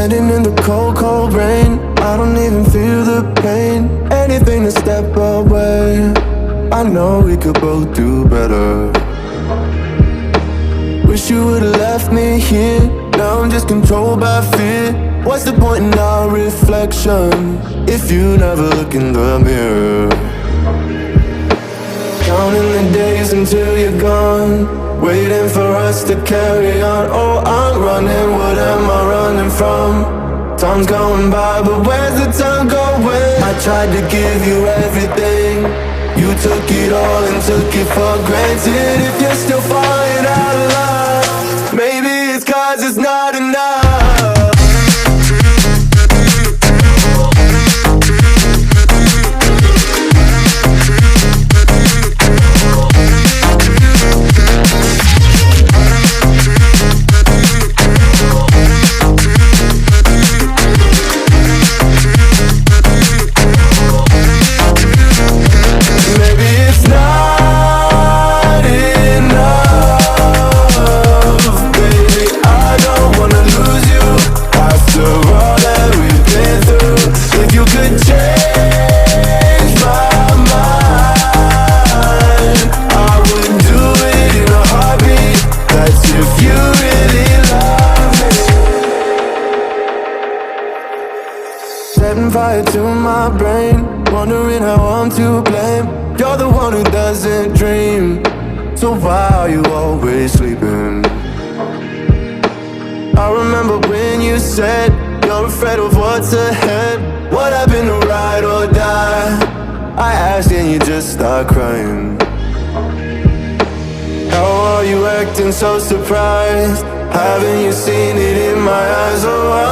Standing in the cold, cold rain, I don't even feel the pain. Anything to step away, I know we could both do better. Wish you would've left me here. Now I'm just controlled by fear. What's the point in our reflection if you never look in the mirror? Counting the days until you're gone, waiting for us to carry on. Oh, I'm running, what am I running from? Time's going by, but where's the time going? I tried to give you everything, you took it all and took it for granted. If you're still falling out of love, maybe it's 'cause it's not enough. Setting fire to my brain, wondering how I'm to blame. You're the one who doesn't dream, so why are you always sleeping? I remember when you said you're afraid of what's ahead. What happened to ride or die? I asked and you just start crying. How are you acting so surprised? Haven't you seen it in my eyes? Oh,